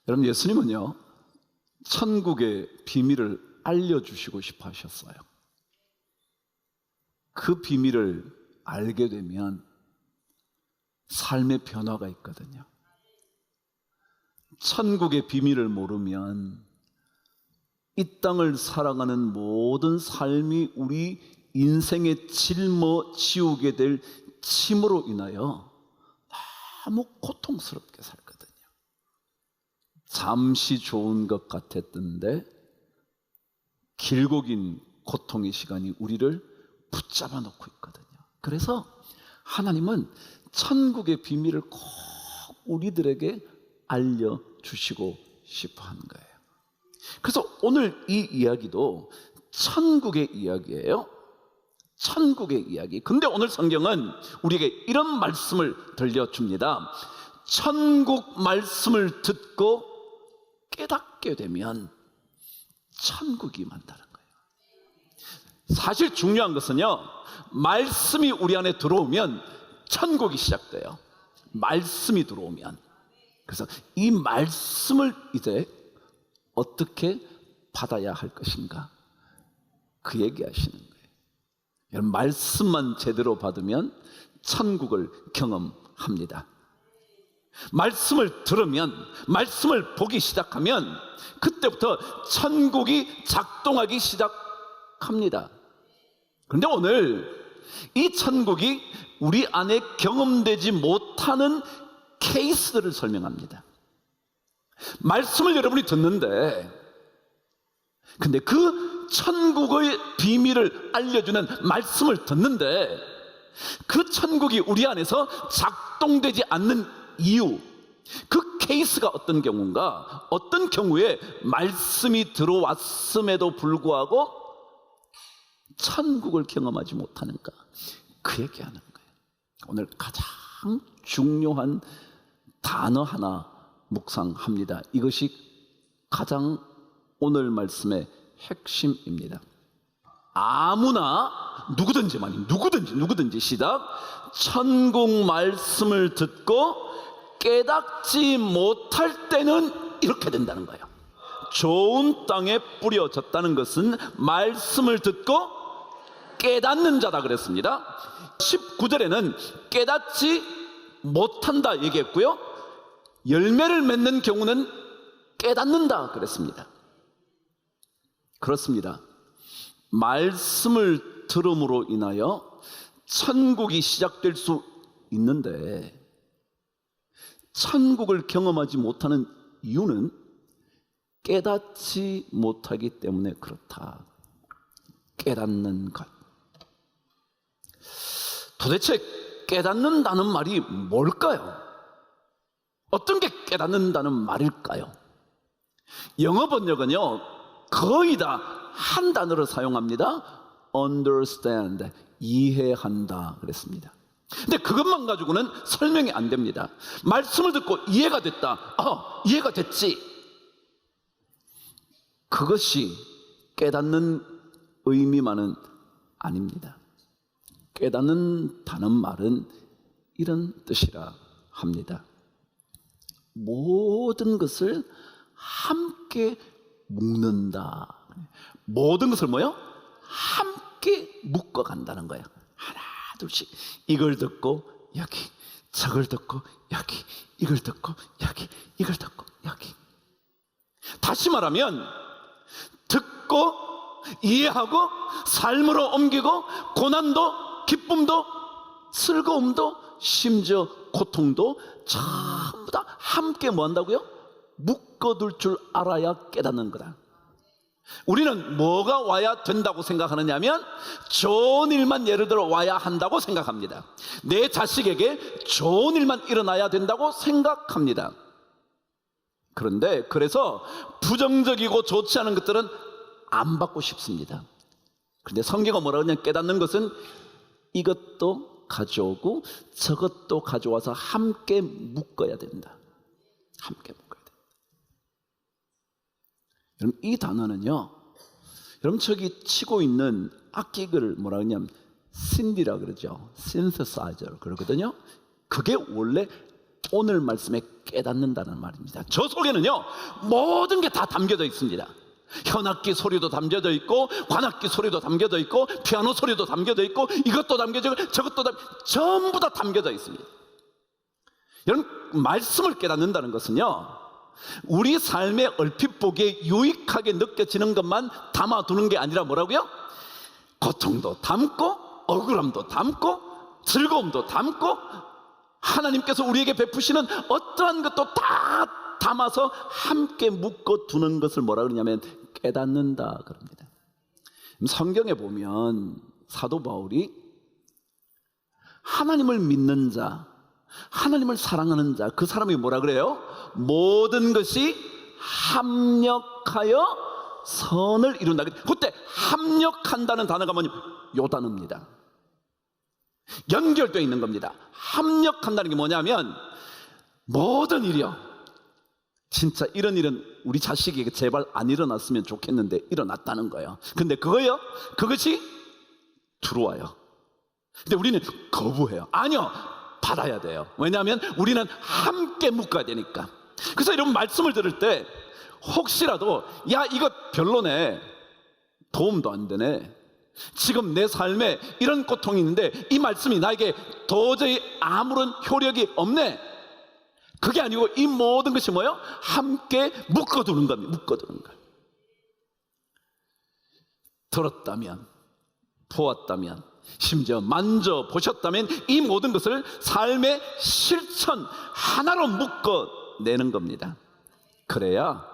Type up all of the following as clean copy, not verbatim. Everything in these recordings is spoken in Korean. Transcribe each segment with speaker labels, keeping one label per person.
Speaker 1: 여러분, 예수님은요, 천국의 비밀을 알려주시고 싶어 하셨어요. 그 비밀을 알게 되면 삶의 변화가 있거든요. 천국의 비밀을 모르면 이 땅을 살아가는 모든 삶이 우리 인생에 짊어지우게 될 짐으로 인하여 너무 고통스럽게 살거든요. 잠시 좋은 것 같았던데 길고 긴 고통의 시간이 우리를 붙잡아 놓고 있거든요. 그래서 하나님은 천국의 비밀을 꼭 우리들에게 알려주시고 싶어 하는 거예요. 그래서 오늘 이 이야기도 천국의 이야기예요. 천국의 이야기. 근데 오늘 성경은 우리에게 이런 말씀을 들려줍니다. 천국 말씀을 듣고 깨닫게 되면 천국이 만다는 거예요. 사실 중요한 것은요, 말씀이 우리 안에 들어오면 천국이 시작돼요. 말씀이 들어오면. 그래서 이 말씀을 이제 어떻게 받아야 할 것인가, 그 얘기하시는 거예요. 여러분, 말씀만 제대로 받으면 천국을 경험합니다. 말씀을 들으면, 말씀을 보기 시작하면 그때부터 천국이 작동하기 시작합니다. 그런데 오늘 이 천국이 우리 안에 경험되지 못하는 케이스들을 설명합니다. 말씀을 여러분이 듣는데, 근데 그 천국의 비밀을 알려주는 말씀을 듣는데 그 천국이 우리 안에서 작동되지 않는 이유, 그 케이스가 어떤 경우인가? 어떤 경우에 말씀이 들어왔음에도 불구하고 천국을 경험하지 못하는가? 그 얘기하는 거예요. 오늘 가장 중요한 단어 하나 묵상합니다. 이것이 가장 오늘 말씀의 핵심입니다. 아무나 누구든지 시작. 천국 말씀을 듣고 깨닫지 못할 때는 이렇게 된다는 거예요. 좋은 땅에 뿌려졌다는 것은 말씀을 듣고 깨닫는 자다 그랬습니다. 19절에는 깨닫지 못한다 얘기했고요, 열매를 맺는 경우는 깨닫는다 그랬습니다. 그렇습니다. 말씀을 들음으로 인하여 천국이 시작될 수 있는데 천국을 경험하지 못하는 이유는 깨닫지 못하기 때문에 그렇다. 깨닫는 것. 도대체 깨닫는다는 말이 뭘까요? 어떤 게 깨닫는다는 말일까요? 영어 번역은요, 거의 다 한 단어를 사용합니다. understand, 이해한다 그랬습니다. 근데 그것만 가지고는 설명이 안 됩니다. 말씀을 듣고 이해가 됐다. 이해가 됐지. 그것이 깨닫는 의미만은 아닙니다. 깨닫는다는 말은 이런 뜻이라 합니다. 모든 것을 함께 묶는다. 모든 것을 뭐요? 함께 묶어간다는 거예요. 하나 둘씩 이걸 듣고 여기, 저걸 듣고 여기, 이걸 듣고 여기, 이걸 듣고 여기. 다시 말하면 듣고 이해하고 삶으로 옮기고 고난도 기쁨도 즐거움도 심지어 고통도 전부 다 함께 뭐 한다고요? 묶어둘 줄 알아야 깨닫는 거다. 우리는 뭐가 와야 된다고 생각하느냐 하면 좋은 일만 예를 들어 와야 한다고 생각합니다. 내 자식에게 좋은 일만 일어나야 된다고 생각합니다. 그런데 그래서 부정적이고 좋지 않은 것들은 안 받고 싶습니다. 그런데 성경은 뭐라고 하냐면 깨닫는 것은 이것도 가져오고 저것도 가져와서 함께 묶어야 된다. 함께 묶어야 된다. 여러분, 이 단어는요, 여러분 저기 치고 있는 악기를 뭐라고 하냐면 신디라 그러죠. synthesizer 그러거든요. 그게 원래 오늘 말씀에 깨닫는다는 말입니다. 저 속에는요 모든 게 다 담겨져 있습니다. 현악기 소리도 담겨져 있고 관악기 소리도 담겨져 있고 피아노 소리도 담겨져 있고 이것도 담겨져 있고 저것도 전부 다 담겨져 있습니다. 여러분, 말씀을 깨닫는다는 것은요 우리 삶의 얼핏 보기에 유익하게 느껴지는 것만 담아두는 게 아니라 뭐라고요? 고통도 담고 억울함도 담고 즐거움도 담고 하나님께서 우리에게 베푸시는 어떠한 것도 다 담아서 함께 묶어두는 것을 뭐라 그러냐면 깨닫는다 그럽니다. 성경에 보면 사도 바울이 하나님을 믿는 자, 하나님을 사랑하는 자, 그 사람이 뭐라 그래요? 모든 것이 합력하여 선을 이룬다. 그때 합력한다는 단어가 뭐냐면 요 단어입니다. 연결되어 있는 겁니다. 합력한다는 게 뭐냐면 모든 일이요, 진짜 이런 일은 우리 자식에게 제발 안 일어났으면 좋겠는데 일어났다는 거예요. 근데 그거요, 그것이 들어와요. 근데 우리는 거부해요. 아니요, 받아야 돼요. 왜냐하면 우리는 함께 묶어야 되니까. 그래서 이런 말씀을 들을 때 혹시라도 야 이거 별로네, 도움도 안 되네, 지금 내 삶에 이런 고통이 있는데 이 말씀이 나에게 도저히 아무런 효력이 없네, 그게 아니고 이 모든 것이 뭐예요? 함께 묶어두는 겁니다. 묶어두는 거예요. 들었다면, 보았다면, 심지어 만져보셨다면 이 모든 것을 삶의 실천 하나로 묶어내는 겁니다. 그래야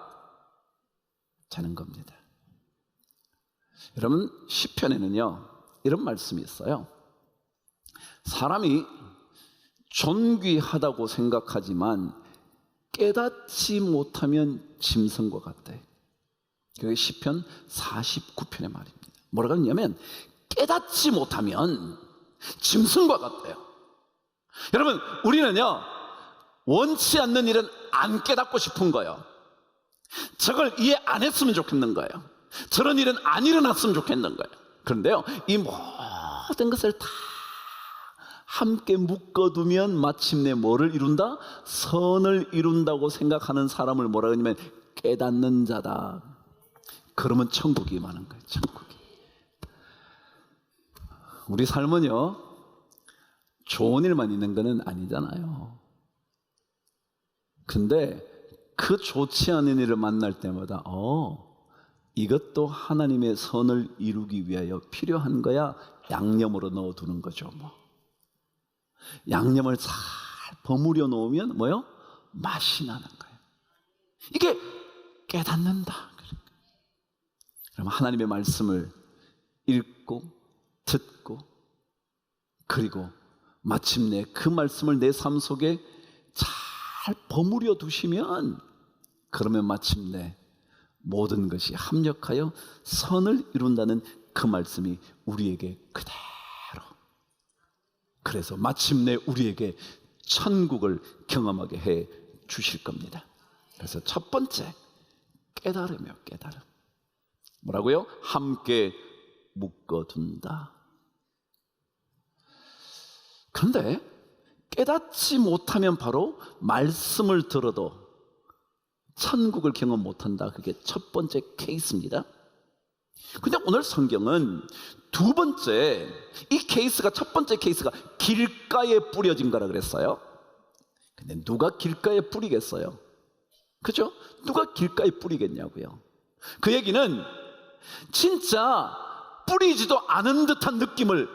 Speaker 1: 되는 겁니다. 여러분, 시편에는요 이런 말씀이 있어요. 사람이 존귀하다고 생각하지만 깨닫지 못하면 짐승과 같대. 그게 시편 49편의 말입니다. 뭐라고 하냐면 깨닫지 못하면 짐승과 같대요. 여러분, 우리는요 원치 않는 일은 안 깨닫고 싶은 거예요. 저걸 이해 안 했으면 좋겠는 거예요. 저런 일은 안 일어났으면 좋겠는 거예요. 그런데요, 이 모든 것을 다 함께 묶어두면 마침내 뭐를 이룬다? 선을 이룬다고 생각하는 사람을 뭐라 그러냐면 깨닫는 자다. 그러면 천국이 임하는 거예요. 천국이. 우리 삶은요 좋은 일만 있는 것은 아니잖아요. 근데 그 좋지 않은 일을 만날 때마다 이것도 하나님의 선을 이루기 위하여 필요한 거야, 양념으로 넣어두는 거죠. 뭐 양념을 잘 버무려 놓으면 뭐요? 맛이 나는 거예요. 이게 깨닫는다. 그럼 하나님의 말씀을 읽고 듣고 그리고 마침내 그 말씀을 내 삶 속에 잘 버무려 두시면 그러면 마침내 모든 것이 합력하여 선을 이룬다는 그 말씀이 우리에게 그대로, 그래서 마침내 우리에게 천국을 경험하게 해 주실 겁니다. 그래서 첫 번째, 깨달음이요. 깨달음. 뭐라고요? 함께 묶어둔다. 그런데 깨닫지 못하면 바로 말씀을 들어도 천국을 경험 못한다. 그게 첫 번째 케이스입니다. 근데 오늘 성경은 두 번째, 이 케이스가, 첫 번째 케이스가 길가에 뿌려진 거라 그랬어요. 근데 누가 길가에 뿌리겠어요? 그죠? 누가 길가에 뿌리겠냐고요. 그 얘기는 진짜 뿌리지도 않은 듯한 느낌을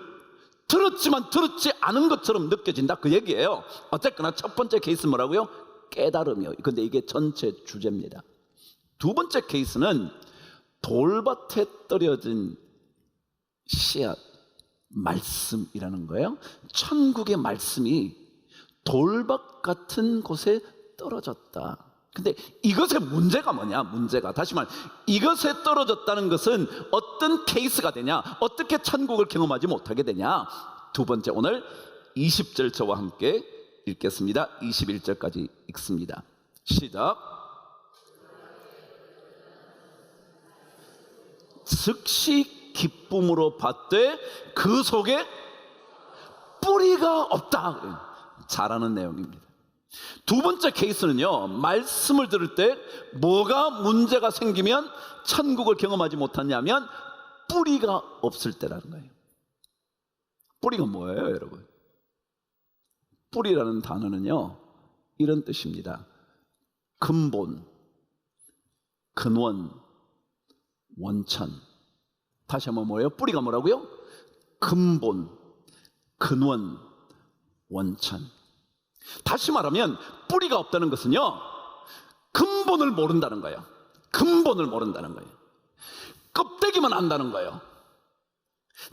Speaker 1: 들었지만 들었지 않은 것처럼 느껴진다, 그 얘기예요. 어쨌거나 첫 번째 케이스 뭐라고요? 깨달음이요. 근데 이게 전체 주제입니다. 두 번째 케이스는 돌밭에 떨어진 씨앗, 말씀이라는 거예요. 천국의 말씀이 돌밭 같은 곳에 떨어졌다. 근데 이것의 문제가 뭐냐? 문제가, 다시 말, 이것에 떨어졌다는 것은 어떤 케이스가 되냐? 어떻게 천국을 경험하지 못하게 되냐? 두 번째, 오늘 20절 저와 함께 읽겠습니다. 21절까지 읽습니다. 시작. 즉시 기쁨으로 받되 그 속에 뿌리가 없다. 잘하는 내용입니다. 두 번째 케이스는요, 말씀을 들을 때 뭐가 문제가 생기면 천국을 경험하지 못하냐면 뿌리가 없을 때라는 거예요. 뿌리가 뭐예요, 여러분? 뿌리라는 단어는요, 이런 뜻입니다. 근본, 근원, 원천. 다시 한번 뭐예요? 뿌리가 뭐라고요? 근본, 근원, 원천. 다시 말하면 뿌리가 없다는 것은요, 근본을 모른다는 거예요. 근본을 모른다는 거예요. 껍데기만 안다는 거예요.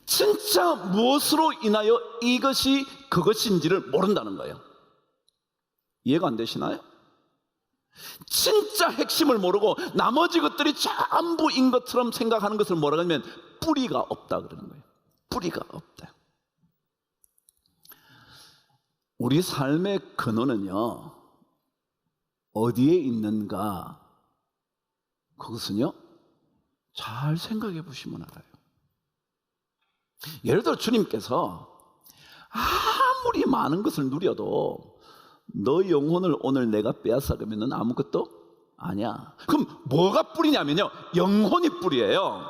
Speaker 1: 진짜 무엇으로 인하여 이것이 그것인지를 모른다는 거예요. 이해가 안 되시나요? 진짜 핵심을 모르고 나머지 것들이 전부인 것처럼 생각하는 것을 뭐라고 하면 뿌리가 없다 그러는 거예요. 뿌리가 없다. 우리 삶의 근원은요, 어디에 있는가? 그것은요, 잘 생각해 보시면 알아요. 예를 들어 주님께서 아무리 많은 것을 누려도 너 영혼을 오늘 내가 빼앗아 가면 아무것도 아니야. 그럼 뭐가 뿌리냐면요, 영혼이 뿌리예요.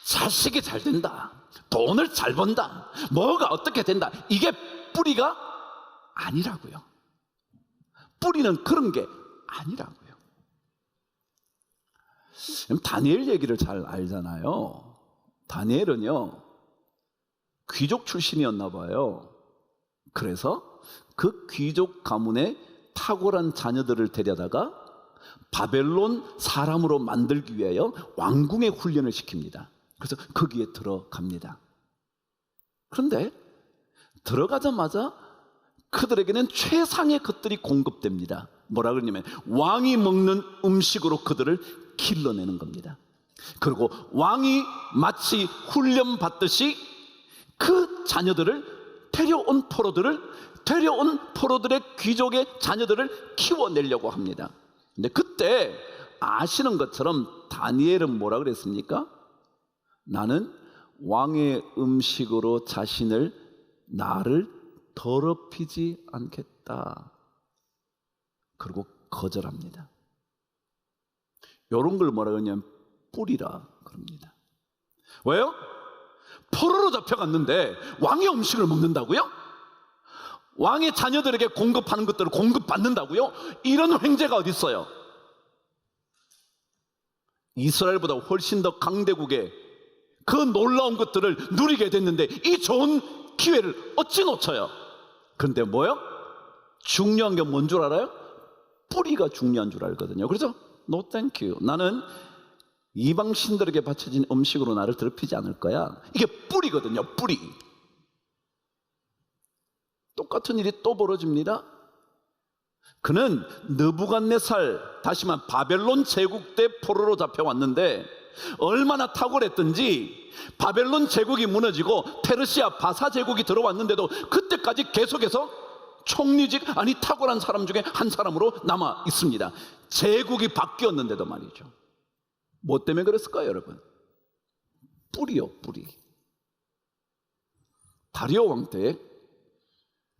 Speaker 1: 자식이 잘 된다, 돈을 잘 번다, 뭐가 어떻게 된다, 이게 뿌리가 아니라고요. 뿌리는 그런 게 아니라고요. 다니엘 얘기를 잘 알잖아요. 다니엘은요, 귀족 출신이었나 봐요. 그래서 그 귀족 가문에 탁월한 자녀들을 데려다가 바벨론 사람으로 만들기 위하여 왕궁에 훈련을 시킵니다. 그래서 거기에 들어갑니다. 그런데 들어가자마자 그들에게는 최상의 것들이 공급됩니다. 뭐라 그러냐면 왕이 먹는 음식으로 그들을 길러내는 겁니다. 그리고 왕이 마치 훈련 받듯이 그 자녀들을 데려온 포로들의 귀족의 자녀들을 키워내려고 합니다. 근데 그때 아시는 것처럼 다니엘은 뭐라 그랬습니까? 나는 왕의 음식으로 나를 더럽히지 않겠다. 그리고 거절합니다. 이런 걸 뭐라 그러냐면 뿌리라 그럽니다. 왜요? 포로로 잡혀갔는데 왕의 음식을 먹는다고요? 왕의 자녀들에게 공급하는 것들을 공급받는다고요? 이런 횡재가 어디 있어요? 이스라엘보다 훨씬 더 강대국의 그 놀라운 것들을 누리게 됐는데 이 좋은 기회를 어찌 놓쳐요? 그런데 뭐요? 중요한 게 뭔 줄 알아요? 뿌리가 중요한 줄 알거든요. 그래서 No thank you. 나는 이방 신들에게 바쳐진 음식으로 나를 더럽히지 않을 거야. 이게 뿌리거든요. 뿌리. 똑같은 일이 또 벌어집니다. 그는 느부갓네살, 다시 말하면 바벨론 제국 때 포로로 잡혀왔는데 얼마나 탁월했던지 바벨론 제국이 무너지고 페르시아 바사 제국이 들어왔는데도 그때까지 계속해서 탁월한 사람 중에 한 사람으로 남아 있습니다. 제국이 바뀌었는데도 말이죠. 뭐 때문에 그랬을까요, 여러분? 뿌리요, 뿌리. 다리오 왕 때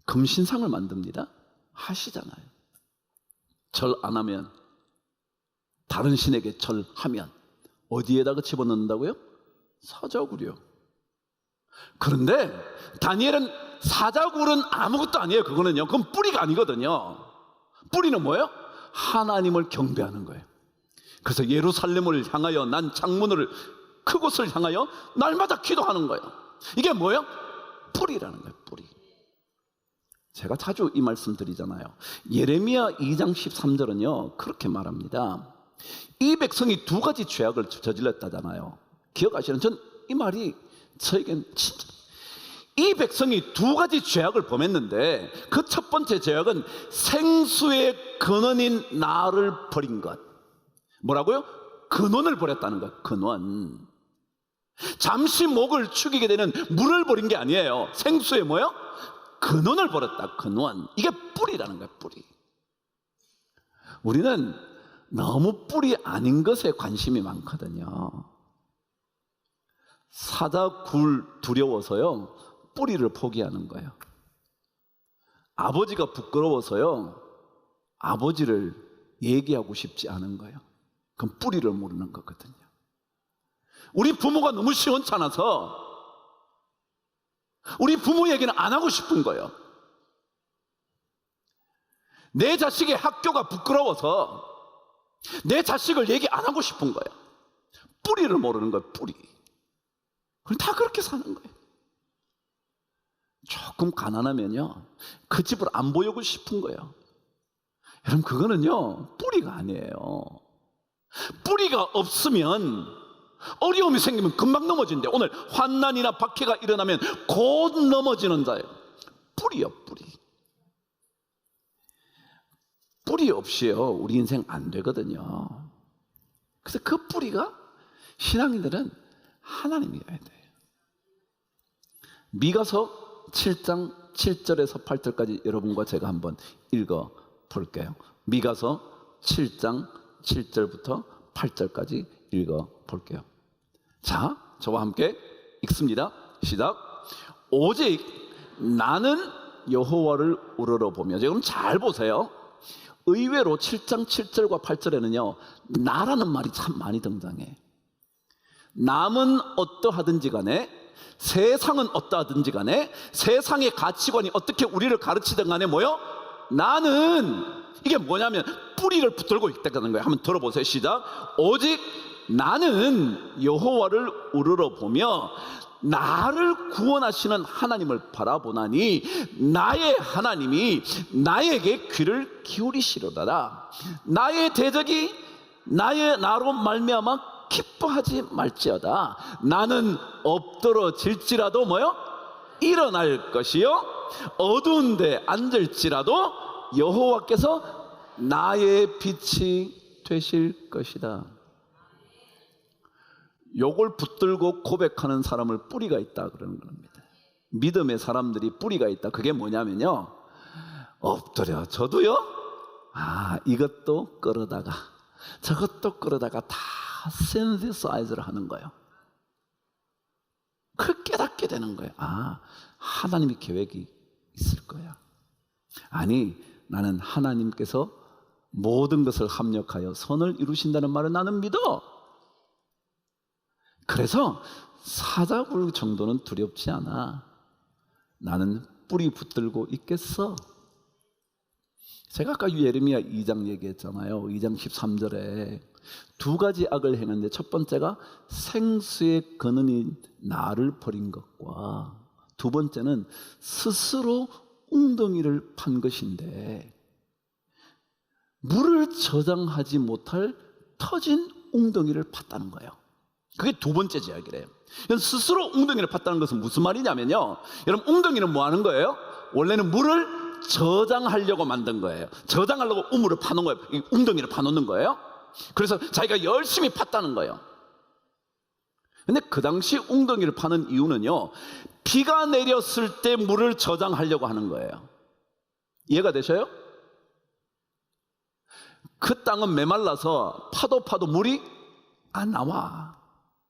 Speaker 1: 금신상을 만듭니다. 하시잖아요. 절 안 하면, 다른 신에게 절하면 어디에다가 집어넣는다고요? 사자굴이요. 그런데 다니엘은 사자굴은 아무것도 아니에요. 그거는요, 그건 뿌리가 아니거든요. 뿌리는 뭐예요? 하나님을 경배하는 거예요. 그래서 예루살렘을 향하여 난 창문을 그곳을 향하여 날마다 기도하는 거예요. 이게 뭐예요? 뿌리라는 거예요. 뿌리. 제가 자주 이 말씀 드리잖아요. 예레미야 2장 13절은요 그렇게 말합니다. 이 백성이 두 가지 죄악을 저질렀다잖아요. 기억하시는? 전 이 말이 저에겐 진짜, 이 백성이 두 가지 죄악을 범했는데 그 첫 번째 죄악은 생수의 근원인 나를 버린 것. 뭐라고요? 근원을 버렸다는 것. 근원. 잠시 목을 축이게 되는 물을 버린 게 아니에요. 생수의 뭐요? 근원을 버렸다. 근원. 이게 뿌리라는 거예요. 뿌리. 우리는 너무 뿌리 아닌 것에 관심이 많거든요. 사자굴 두려워서요 뿌리를 포기하는 거예요. 아버지가 부끄러워서요, 아버지를 얘기하고 싶지 않은 거예요. 그건 뿌리를 모르는 거거든요. 우리 부모가 너무 시원찮아서 우리 부모 얘기는 안 하고 싶은 거예요. 내 자식의 학교가 부끄러워서 내 자식을 얘기 안 하고 싶은 거예요. 뿌리를 모르는 거예요, 뿌리. 그럼 다 그렇게 사는 거예요. 조금 가난하면요, 그 집을 안 보이고 싶은 거예요. 여러분, 그거는요, 뿌리가 아니에요. 뿌리가 없으면 어려움이 생기면 금방 넘어진대. 오늘 환난이나 박해가 일어나면 곧 넘어지는 자예요. 뿌리요, 뿌리. 뿌리 없이요, 우리 인생 안 되거든요. 그래서 그 뿌리가 신앙인들은 하나님이어야 돼요. 미가서 7장 7절에서 8절까지 여러분과 제가 한번 읽어 볼게요. 미가서 7장 7절부터 8절까지 읽어 볼게요. 자, 저와 함께 읽습니다. 시작. 오직 나는 여호와를 우러러보며. 여러분 잘 보세요. 의외로 7장 7절과 8절에는요, 나라는 말이 참 많이 등장해. 남은 어떠하든지 간에, 세상은 어떠하든지 간에, 세상의 가치관이 어떻게 우리를 가르치든 간에 뭐요? 나는, 이게 뭐냐면 뿌리를 붙들고 있다는 거예요. 한번 들어보세요. 시작. 오직 나는 여호와를 우러러보며 나를 구원하시는 하나님을 바라보나니 나의 하나님이 나에게 귀를 기울이시려다라. 나의 대적이 나로 말미암아 기뻐하지 말지어다. 나는 엎드러질지라도 뭐요? 일어날 것이요, 어두운 데 앉을지라도 여호와께서 나의 빛이 되실 것이다. 요걸 붙들고 고백하는 사람을 뿌리가 있다 그러는 겁니다. 믿음의 사람들이 뿌리가 있다. 그게 뭐냐면요, 엎드려 저도요, 이것도 끌어다가 저것도 끌어다가 다 센시사이즈를 하는 거예요. 그 깨닫게 되는 거예요. 하나님의 계획이 있을 거야. 아니, 나는 하나님께서 모든 것을 합력하여 선을 이루신다는 말을 나는 믿어. 그래서 사자굴 정도는 두렵지 않아. 나는 뿌리 붙들고 있겠어. 제가 아까 예레미야 2장 얘기했잖아요. 2장 13절에 두 가지 악을 행했는데, 첫 번째가 생수의 근원인 나를 버린 것과, 두 번째는 스스로 웅덩이를 판 것인데, 물을 저장하지 못할 터진 웅덩이를 팠다는 거예요. 그게 두 번째 이야기래요. 스스로 웅덩이를 팠다는 것은 무슨 말이냐면요, 여러분, 웅덩이는 뭐 하는 거예요? 원래는 물을 저장하려고 만든 거예요. 저장하려고 우물을 파놓은 거예요. 이 웅덩이를 파놓는 거예요. 그래서 자기가 열심히 팠다는 거예요. 근데 그 당시 웅덩이를 파는 이유는요, 비가 내렸을 때 물을 저장하려고 하는 거예요. 이해가 되셔요? 그 땅은 메말라서 파도 물이 안 나와.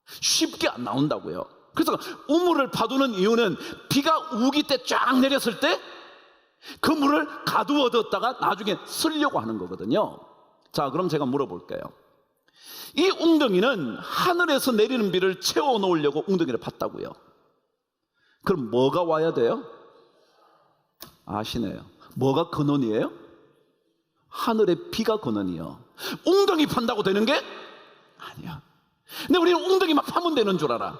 Speaker 1: 쉽게 안 나온다고요. 그래서 우물을 파두는 이유는 비가 우기 때 쫙 내렸을 때 그 물을 가두어뒀다가 나중에 쓰려고 하는 거거든요. 자, 그럼 제가 물어볼게요. 이 웅덩이는 하늘에서 내리는 비를 채워 놓으려고 웅덩이를 팠다고요. 그럼 뭐가 와야 돼요? 아시네요. 뭐가 근원이에요? 하늘의 비가 근원이요. 웅덩이 판다고 되는 게 아니야. 근데 우리는 웅덩이만 파면 되는 줄 알아.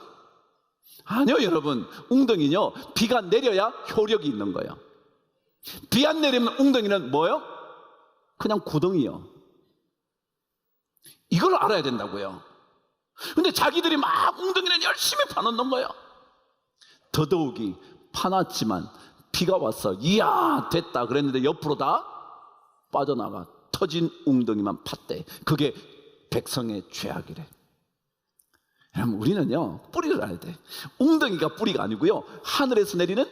Speaker 1: 아니요, 여러분. 웅덩이요, 비가 내려야 효력이 있는 거예요. 비 안 내리면 웅덩이는 뭐요? 그냥 구덩이요. 이걸 알아야 된다고요. 근데 자기들이 막 웅덩이는 열심히 파놓는 거예요. 더더욱이 파놨지만 비가 왔어. 이야, 됐다 그랬는데 옆으로 다 빠져나가 터진 웅덩이만 팠대. 그게 백성의 죄악이래. 여러분, 우리는요, 뿌리를 알아야 돼. 웅덩이가 뿌리가 아니고요, 하늘에서 내리는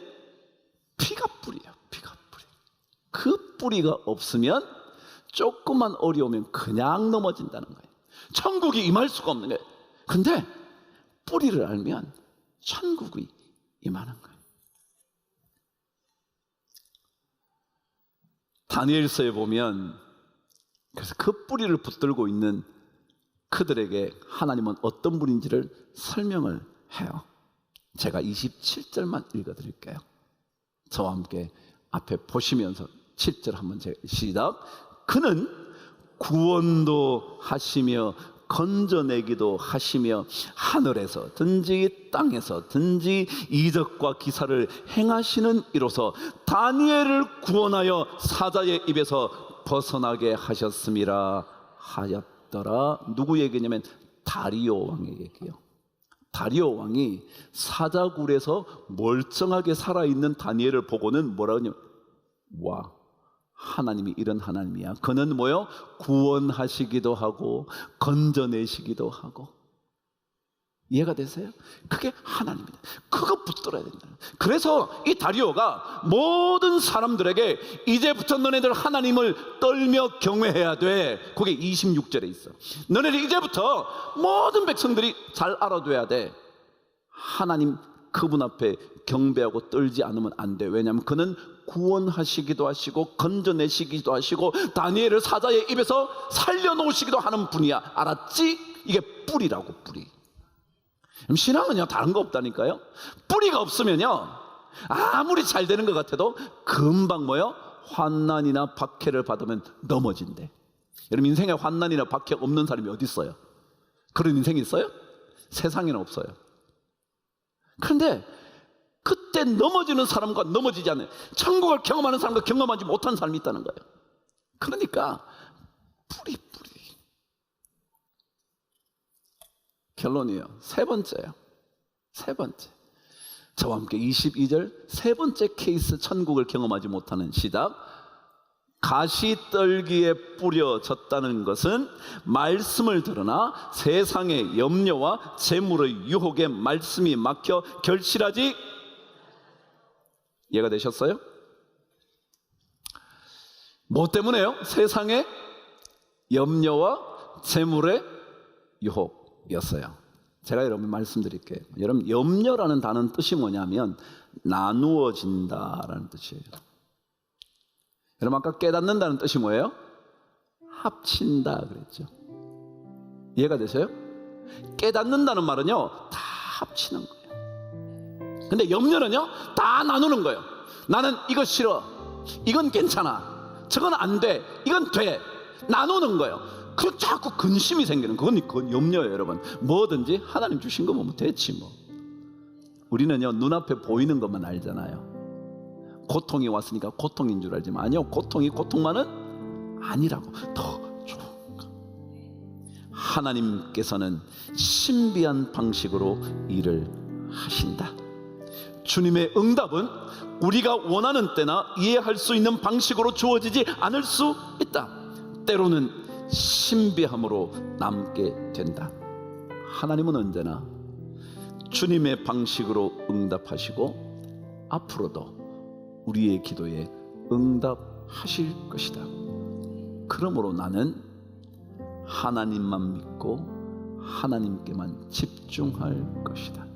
Speaker 1: 피가 뿌리예요. 피가 뿌리. 그 뿌리가 없으면 조금만 어려우면 그냥 넘어진다는 거예요. 천국이 임할 수가 없는 거예요. 근데 뿌리를 알면 천국이 임하는 거예요. 다니엘서에 보면 그래서 그 뿌리를 붙들고 있는 그들에게 하나님은 어떤 분인지를 설명을 해요. 제가 27절만 읽어드릴게요. 저와 함께 앞에 보시면서 7절 한번 시작. 그는 구원도 하시며 건져내기도 하시며 하늘에서든지 땅에서든지 이적과 기사를 행하시는 이로서 다니엘을 구원하여 사자의 입에서 벗어나게 하셨음이라 하였더라. 누구 얘기냐면 다리오 왕의 얘기예요. 다리오 왕이 사자굴에서 멀쩡하게 살아있는 다니엘을 보고는 뭐라 하냐, 와, 하나님이 이런 하나님이야. 그는 뭐요? 구원하시기도 하고 건져내시기도 하고. 이해가 되세요? 그게 하나님입니다. 그거 붙들어야 된다. 그래서 이 다리오가 모든 사람들에게 이제부터 너네들 하나님을 떨며 경외해야 돼. 그게 26절에 있어. 너네들 이제부터 모든 백성들이 잘 알아둬야 돼. 하나님 그분 앞에 경배하고 떨지 않으면 안 돼. 왜냐하면 그는 구원하시기도 하시고 건져내시기도 하시고 다니엘을 사자의 입에서 살려놓으시기도 하는 분이야. 알았지? 이게 뿌리라고, 뿌리. 신앙은요 다른 거 없다니까요. 뿌리가 없으면요 아무리 잘 되는 것 같아도 금방 뭐요? 환난이나 박해를 받으면 넘어진대. 여러분 인생에 환난이나 박해 없는 사람이 어디 있어요? 그런 인생이 있어요? 세상에는 없어요. 그런데 그때 넘어지는 사람과 넘어지지 않는, 천국을 경험하는 사람과 경험하지 못한 사람이 있다는 거예요. 그러니까 뿌리. 결론이에요. 세 번째요. 저와 함께 22절 세 번째 케이스, 천국을 경험하지 못하는 시작. 가시떨기에 뿌려졌다는 것은 말씀을 들으나 세상의 염려와 재물의 유혹에 말씀이 막혀 결실하지. 이해가 되셨어요? 뭐 때문에요? 세상의 염려와 재물의 유혹이었어요. 제가 여러분 말씀드릴게요. 여러분 염려라는 단어는 뜻이 뭐냐면 나누어진다라는 뜻이에요. 여러분 아까 깨닫는다는 뜻이 뭐예요? 합친다 그랬죠. 이해가 되세요? 깨닫는다는 말은요 다 합치는 거예요. 근데 염려는요 다 나누는 거예요. 나는 이거 싫어, 이건 괜찮아, 저건 안 돼, 이건 돼. 나누는 거예요. 그 자꾸 근심이 생기는 그건 염려예요. 여러분 뭐든지 하나님 주신 거 보면 됐지 뭐. 우리는요 눈앞에 보이는 것만 알잖아요. 고통이 왔으니까 고통인 줄 알지만 아니요, 고통이 고통만은 아니라고. 더 좋은 거. 하나님께서는 신비한 방식으로 일을 하신다. 주님의 응답은 우리가 원하는 때나 이해할 수 있는 방식으로 주어지지 않을 수 있다. 때로는 신비함으로 남게 된다. 하나님은 언제나 주님의 방식으로 응답하시고 앞으로도 우리의 기도에 응답하실 것이다. 그러므로 나는 하나님만 믿고 하나님께만 집중할 것이다.